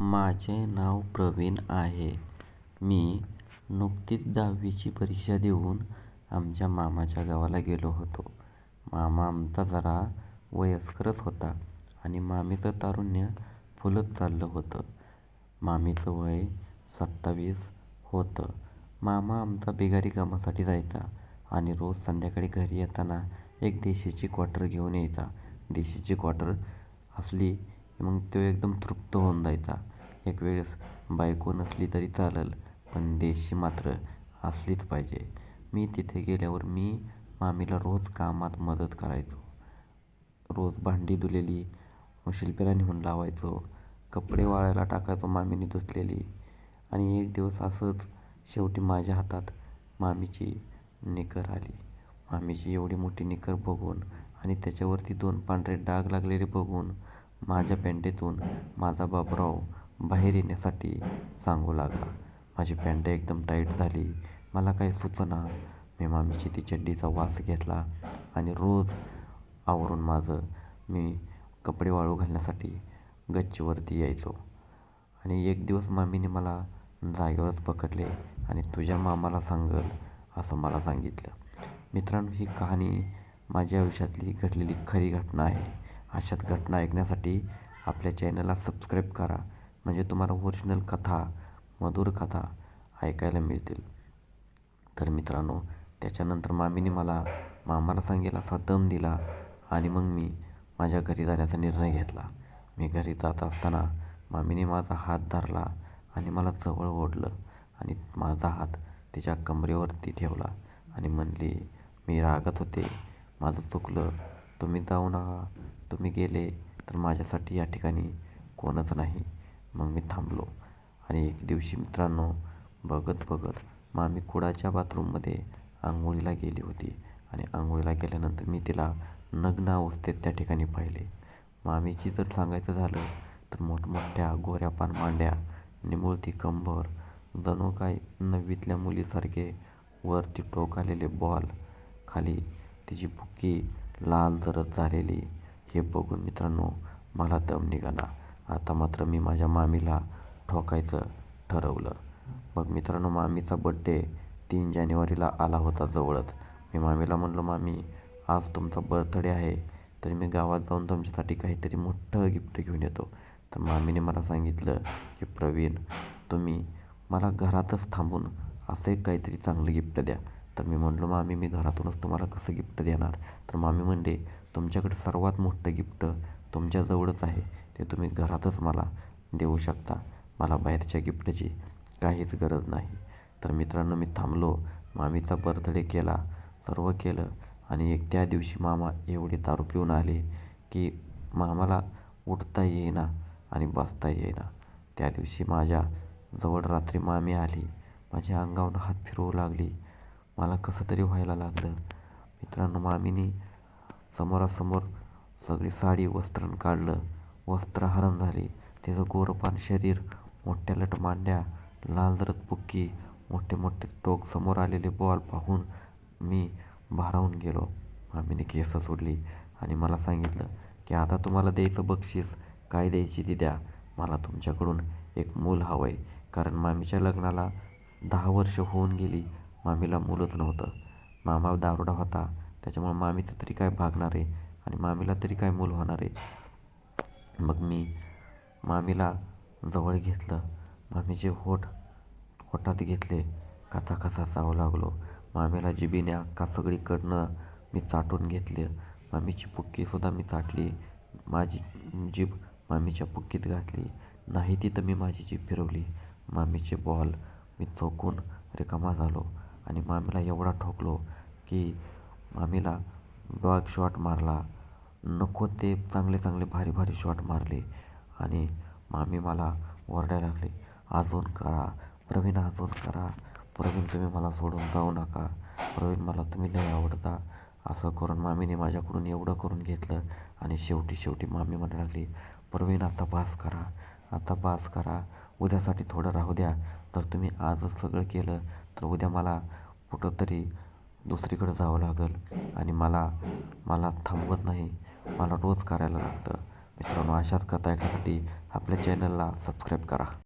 माझे नाव प्रवीण आहे. मी नुकतीच 10वीची परीक्षा देऊन आमच्या मामाच्या गावाला गेलो होतो. मामा आमचा जरा वयस्करच होता आणि मामीचं तारुण्य फुलत चाललं होतं. मामीचं वय 27 होतं. मामा आमचा बिगारी कामासाठी जायचा आणि रोज संध्याकाळी घरी येताना एक देशीची क्वार्टर घेऊन यायचा. देशीची क्वार्टर असली की मग तो एकदम तृप्त होऊन जायचा. एक वेळेस बायको नसली तरी चालेल, पण देशी मात्र असलीच पाहिजे. मी तिथे गेल्यावर मी मामीला रोज कामात मदत करायचो. रोज भांडी धुलेली शिल्पीला नेऊन लावायचो. कपडे वाळायला टाकायचो मामीने धुतलेली. आणि एक दिवस असंच शेवटी माझ्या हातात मामीची निकर आली. मामीची एवढी मोठी निकर बघून आणि त्याच्यावरती 2 पांढरे डाग लागलेले बघून माझ्या पॅन्टीतून माझा बाबूराव बाहेर येण्यासाठी सांगू लागला. माझी पॅन्ट एकदम टाईट झाली. मला काही सुचेना. मी मामीची ती चड्डीचा वास घेतला आणि रोज आवरून मी कपडे वाळू घालण्यासाठी गच्चीवरती यायचो. आणि एक दिवस मामीने मला जागेवरच पकडले आणि तुझ्या मामाला सांगल असं मला सांगितलं. मित्रांनो, ही कहाणी माझ्या आयुष्यातली घडलेली खरी घटना आहे. अशाच घटना ऐकण्यासाठी आपल्या चॅनलला सबस्क्राईब करा, म्हणजे तुम्हाला ओरिजिनल कथा, मधुर कथा ऐकायला मिळतील. तर मित्रांनो, त्याच्यानंतर मामीने मला मामाला सांगेल असा दम दिला आणि मग मी माझ्या घरी जाण्याचा निर्णय घेतला. मी घरी जात असताना मामीने माझा हात धरला आणि मला जवळ ओढलं आणि माझा हात तिच्या कमरेवरती ठेवला आणि म्हणली, मी रागात होते, माझं चुकलं, तुम्ही जाऊ नका, तुम्ही गेले तर माझ्यासाठी या ठिकाणी कोणच नाही. मग मी थांबलो आणि एक दिवशी मित्रांनो, बघत बघत मामी कुडाच्या बाथरूममध्ये आंघोळीला गेली होती आणि आंघोळीला गेल्यानंतर मी तिला नग्न अवस्थेत त्या ठिकाणी पाहिले. मामीची जर सांगायचं झालं तर मोठमोठ्या गोऱ्या पानमांड्या, निमुळती कंबर, जणू काय 9वीतल्या मुलीसारखे वरती टोक आलेले बॉल, खाली तिची बुक्की लाल जरद झालेली. हे बघून मित्रांनो मला दम निघाला. आता मात्र मी माझ्या मामीला ठोकायचं ठरवलं. मग मित्रांनो, मामीचा बड्डे 3 जानेवारीला आला होता जवळच. मी मामीला म्हणलो, मामी आज तुमचा बर्थडे आहे, तर मी गावात जाऊन तुमच्यासाठी काहीतरी मोठं गिफ्ट घेऊन येतो. तर मामीने मला सांगितलं की प्रवीण, तुम्ही मला घरातच थांबून असं एक काहीतरी चांगलं गिफ्ट द्या. तर मी म्हणलो, मामी मी घरातूनच तुम्हाला कसं गिफ्ट देणार? तर मामी म्हणले, तुमच्याकडे सर्वात मोठं गिफ्ट तुमच्याजवळच आहे, ते तुम्ही घरातच मला देऊ शकता. मला बाहेरच्या गिफ्टची काहीच गरज नाही. तर मित्रांनो, मी थांबलो, मामीचा बर्थडे केला, सर्व केलं आणि त्या दिवशी मामा एवढे दारू पिऊन आले की मामाला उठता येईना आणि बसता येईना. त्या दिवशी माझ्या जवळ रात्री मामी आली, माझ्या अंगावर हात फिरवू लागली. मला कसं तरी व्हायला लागलं. मित्रांनो, मामीनी समोरासमोर सगळी साडी वस्त्र काढलं, वस्त्रहरण झाली. तिचं गोरपान शरीर, मोठ्या लट मांड्या, लाल जरद बुक्की, मोठे मोठे टोक, समोर आलेले बॉल पाहून मी भारावून गेलो. मामीने केस सोडली आणि मला सांगितलं की आता तुम्हाला द्यायचं बक्षीस काय द्यायची ती द्या. मला तुमच्याकडून एक मूल हवं आहे. कारण मामीच्या लग्नाला 10 वर्ष होऊन गेली, मामीला मूलच नव्हतं. मामा दारुडा होता, त्याच्यामुळे मामीचं तरी काय भागणार आहे आणि मामीला तरी काय मूल होणार आहे. मग मी मामीला जवळ घेतलं, मामीचे होठात घेतले, कचा कचा चावू लागलो. मामीला जिभेने अख्खा सगळीकडनं मी चाटून घेतले. मामीची बुक्कीसुद्धा मी चाटली. माझी जीभ मामीच्या बुक्कीत घातली. नाही तिथं मी माझी जीभ फिरवली. मामीचे बॉल मी चोखून रिकामा झालो आणि मामीला एवढा ठोकलो की मामीला डॉग शॉट मारला. नको ते चांगले चांगले भारी भारी शॉट मारले आणि मामी मला ओरडायला लागली, अजून करा प्रवीण, अजून करा प्रवीण, तुम्ही मला सोडून जाऊ नका प्रवीण, मला तुम्ही लय आवडता. असं करून मामीने माझ्याकडून एवढं करून घेतलं आणि शेवटी मामी म्हणायला लागली, प्रवीण आता बास करा, आता बास करा, उद्यासाठी थोडं राहू द्या. तर तुम्ही आजच सगळं केलं तर उद्या मला कुठंतरी दुसरीकडे जावं लागेल आणि मला थांबवत नाही, मला रोज करायला लागतं. मित्रांनो, अशाच कथा ऐकण्यासाठी आपल्या चॅनलला सबस्क्राईब करा.